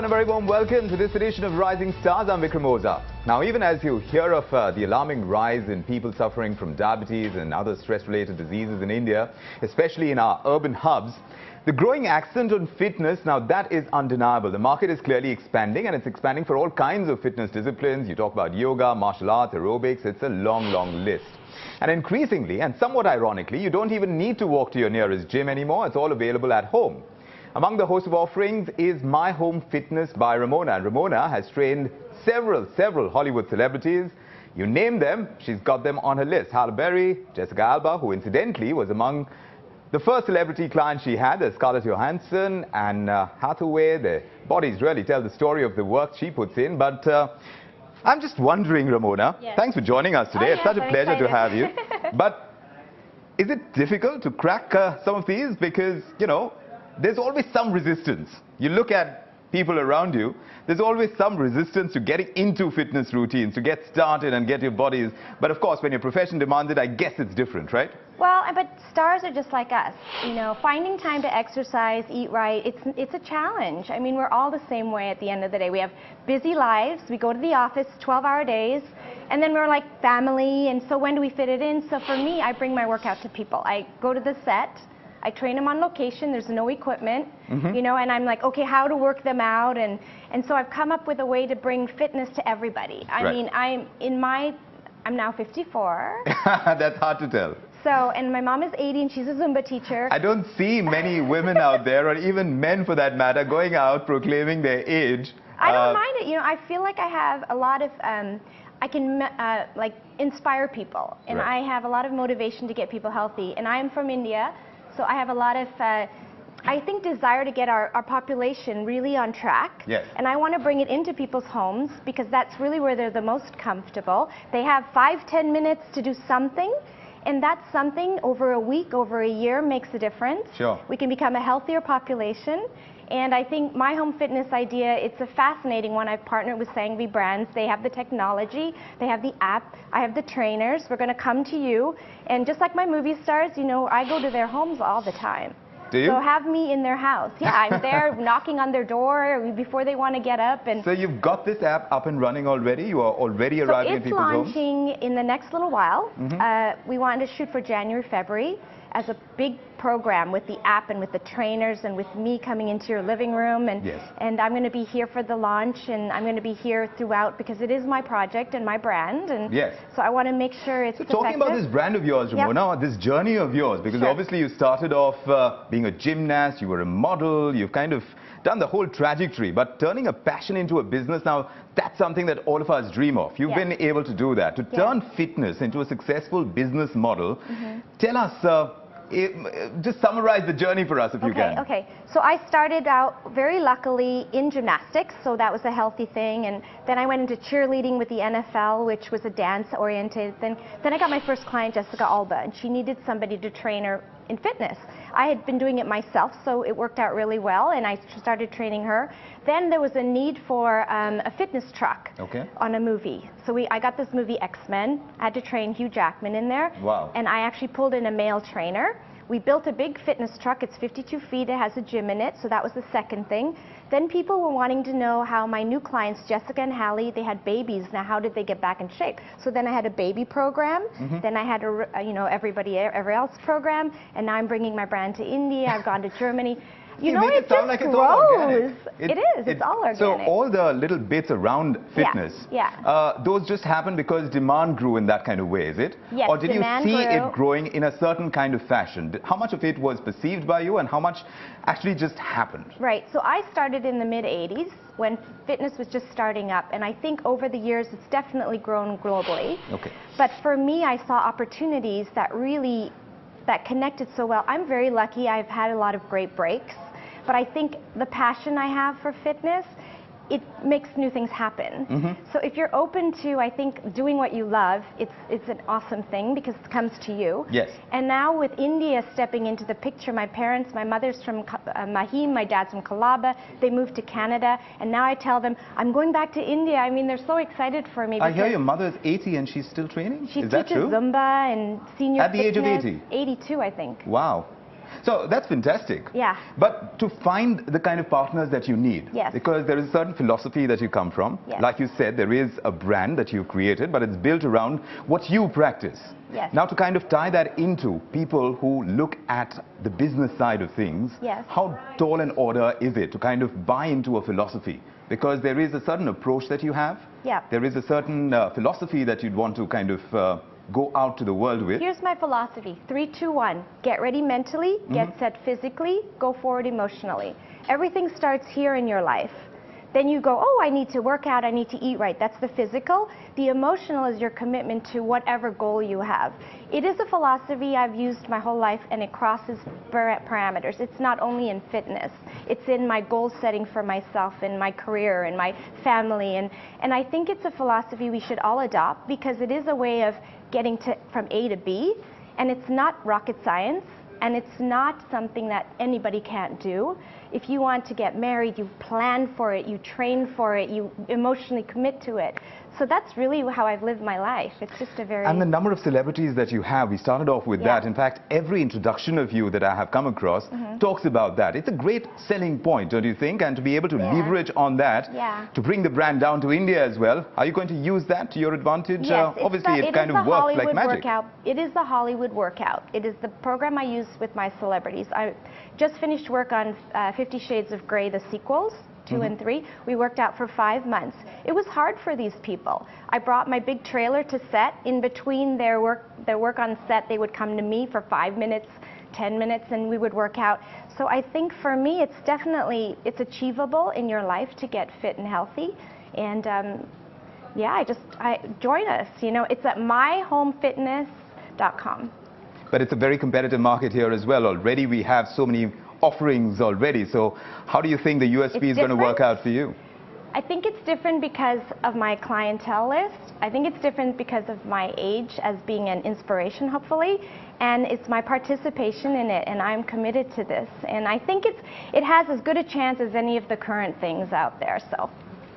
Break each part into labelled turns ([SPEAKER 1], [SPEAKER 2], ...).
[SPEAKER 1] a very warm welcome to this edition of Rising Stars. I'm Vikram Oza. Now, even as you hear of the alarming rise in people suffering from diabetes and other stress-related diseases in India, especially in our urban hubs, the growing accent on fitness, now that is undeniable. The market is clearly expanding, and it's expanding for all kinds of fitness disciplines. You talk about yoga, martial arts, aerobics. It's a long, long list. And increasingly, and somewhat ironically, you don't even need to walk to your nearest gym anymore. It's all available at home. Among the host of offerings is MyHomeFitness by Ramona. And Ramona has trained several Hollywood celebrities. You name them, she's got them on her list. Halle Berry, Jessica Alba, who incidentally was among the first celebrity clients she had. There's Scarlett Johansson and Hathaway. Their bodies really tell the story of the work she puts in. But I'm just wondering, Ramona,
[SPEAKER 2] yes.
[SPEAKER 1] Thanks for joining us today. It's such a pleasure to have you. But is it difficult to crack some of these? Because, you know, there's always some resistance. You look at people around you, there's always some resistance to getting into fitness routines, to get started and get your bodies. But of course, when your profession demands it, I guess it's different, right?
[SPEAKER 2] Well, but stars are just like us. You know, finding time to exercise, eat right, it's a challenge. I mean, we're all the same way at the end of the day. We have busy lives. We go to the office 12-hour days, and then we're like family. And so when do we fit it in? So for me, I bring my workout to people. I go to the set. I train them on location. There's no equipment, you know, and I'm like, okay, how to work them out. And so I've come up with a way to bring fitness to everybody. I mean, I'm now 54.
[SPEAKER 1] That's hard to tell.
[SPEAKER 2] So, and my mom is 80 and she's a Zumba teacher.
[SPEAKER 1] I don't see many women out there, or even men for that matter, going out proclaiming their age.
[SPEAKER 2] I don't mind it. You know, I feel like I have a lot of, I can like inspire people. And I have a lot of motivation to get people healthy. And I am from India. So I have a lot of, I think, desire to get our population really on track.
[SPEAKER 1] Yes.
[SPEAKER 2] And I want to bring it into people's homes because that's really where they're the most comfortable. They have 5-10 minutes to do something. And that something over a week, over a year makes a difference.
[SPEAKER 1] Sure.
[SPEAKER 2] We can become a healthier population. And I think my home fitness idea, it's a fascinating one. I've partnered with Sangvi Brands. They have the technology, they have the app, I have the trainers. We're going to come to you. And just like my movie stars, you know, I go to their homes all the time.
[SPEAKER 1] Do you?
[SPEAKER 2] So have me in their house. Yeah, I'm there knocking on their door before they want to get up. And
[SPEAKER 1] so you've got this app up and running already? You are already arriving in people's homes?
[SPEAKER 2] It's launching in the next little while. We wanted to shoot for January, February as a big program with the app and with the trainers and with me coming into your living room. And, and I'm going to be here for the launch, and I'm going to be here throughout because it is my project and my brand. And so I want to make sure it's
[SPEAKER 1] talking about this brand of yours, Ramona, this journey of yours, because obviously you started off being a gymnast, you were a model, you've kind of done the whole trajectory, but turning a passion into a business, now that's something that all of us dream of. You've been able to do that. To turn fitness into a successful business model, tell us, just summarize the journey for us if you can.
[SPEAKER 2] Okay, so I started out very luckily in gymnastics, so that was a healthy thing, and then I went into cheerleading with the NFL, which was a dance-oriented thing. Then I got my first client, Jessica Alba, and she needed somebody to train her in fitness. I had been doing it myself, so it worked out really well, and I started training her. Then there was a need for a fitness truck on a movie. So I got this movie, X-Men. I had to train Hugh Jackman in there.
[SPEAKER 1] Wow.
[SPEAKER 2] And I actually pulled in a male trainer. We built a big fitness truck. It's 52 feet. It has a gym in it, so that was the second thing. Then people were wanting to know how my new clients, Jessica and Halle, they had babies. Now, how did they get back in shape? So then I had a baby program. Then I had a, you know, every else program. And now I'm bringing my brand to India. I've gone to Germany. You know, it just
[SPEAKER 1] like
[SPEAKER 2] grows. It is. It's all organic.
[SPEAKER 1] So all the little bits around fitness, those just happen because demand grew in that kind of way, is it?
[SPEAKER 2] Yes,
[SPEAKER 1] or did you see
[SPEAKER 2] grew.
[SPEAKER 1] it growing in a certain kind of fashion? How much of it was perceived by you and how much actually just happened?
[SPEAKER 2] Right. So I started in the mid-'80s when fitness was just starting up. And I think over the years, it's definitely grown globally.
[SPEAKER 1] Okay.
[SPEAKER 2] But for me, I saw opportunities that really connected so well. I'm very lucky. I've had a lot of great breaks. But I think the passion I have for fitness, it makes new things happen. So if you're open to, I think, doing what you love, it's an awesome thing because it comes to you.
[SPEAKER 1] Yes.
[SPEAKER 2] And now with India stepping into the picture, my parents, my mother's from Mahim, my dad's from Colaba, they moved to Canada, and now I tell them, I'm going back to India. I mean, they're so excited for me.
[SPEAKER 1] I hear your mother's 80 and she's still training?
[SPEAKER 2] She
[SPEAKER 1] Is that
[SPEAKER 2] teaches
[SPEAKER 1] true?
[SPEAKER 2] Zumba and senior
[SPEAKER 1] At the age of 80?
[SPEAKER 2] 82, I think.
[SPEAKER 1] Wow. So that's fantastic.
[SPEAKER 2] Yeah.
[SPEAKER 1] But to find the kind of partners that you need,
[SPEAKER 2] yes.
[SPEAKER 1] because there is a certain philosophy that you come from.
[SPEAKER 2] Yes.
[SPEAKER 1] Like you said, there is a brand that you've created, but it's built around what you practice.
[SPEAKER 2] Yes.
[SPEAKER 1] Now, to kind of tie that into people who look at the business side of things,
[SPEAKER 2] yes.
[SPEAKER 1] how tall an order is it to kind of buy into a philosophy? Because there is a certain approach that you have.
[SPEAKER 2] Yeah.
[SPEAKER 1] There is a certain philosophy that you'd want to kind of go out to the world with.
[SPEAKER 2] Here's my philosophy. 3, 2, 1. Get ready mentally, get set physically, go forward emotionally. Everything starts here in your life. Then you go, oh, I need to work out, I need to eat right. That's the physical. The emotional is your commitment to whatever goal you have. It is a philosophy I've used my whole life, and it crosses parameters. It's not only in fitness. It's in my goal setting for myself, in my career, in my family. And I think it's a philosophy we should all adopt, because it is a way of getting from A to B, and it's not rocket science. And it's not something that anybody can't do. If you want to get married, you plan for it, you train for it, you emotionally commit to it. So that's really how I've lived my life. It's just a very...
[SPEAKER 1] And the number of celebrities that you have, we started off with that. In fact, every introduction of you that I have come across talks about that. It's a great selling point, don't you think? And to be able to leverage on that, to bring the brand down to India as well. Are you going to use that to your advantage?
[SPEAKER 2] Yes,
[SPEAKER 1] obviously, it kind of works like magic.
[SPEAKER 2] It is the Hollywood workout. It is the program I use with my celebrities. I just finished work on 50 Shades of Grey, the sequels. 2 and 3. We worked out for 5 months. It was hard for these people. I brought my big trailer to set. In between their work on set, they would come to me for 5 minutes, 10 minutes, and we would work out. So I think for me, it's achievable in your life to get fit and healthy. And yeah, join us. You know, it's at MyHomeFitness.com.
[SPEAKER 1] But it's a very competitive market here as well. Already we have so many offerings already. So how do you think the USP is going to work out for you?
[SPEAKER 2] I think it's different because of my clientele list. I think it's different because of my age as being an inspiration, hopefully. And it's my participation in it, and I'm committed to this. And I think it has as good a chance as any of the current things out there. So.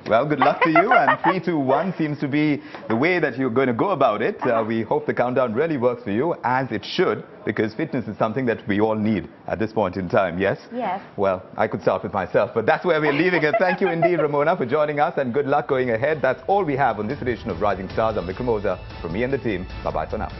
[SPEAKER 1] Well, good luck to you, and 3, 2, 1 seems to be the way that you're going to go about it. We hope the countdown really works for you, as it should, because fitness is something that we all need at this point in time, yes?
[SPEAKER 2] Yes.
[SPEAKER 1] Well, I could start with myself, but that's where we're leaving it. Thank you indeed, Ramona, for joining us, and good luck going ahead. That's all we have on this edition of Rising Stars. I'm Vikram Oza from me and the team. Bye-bye for now.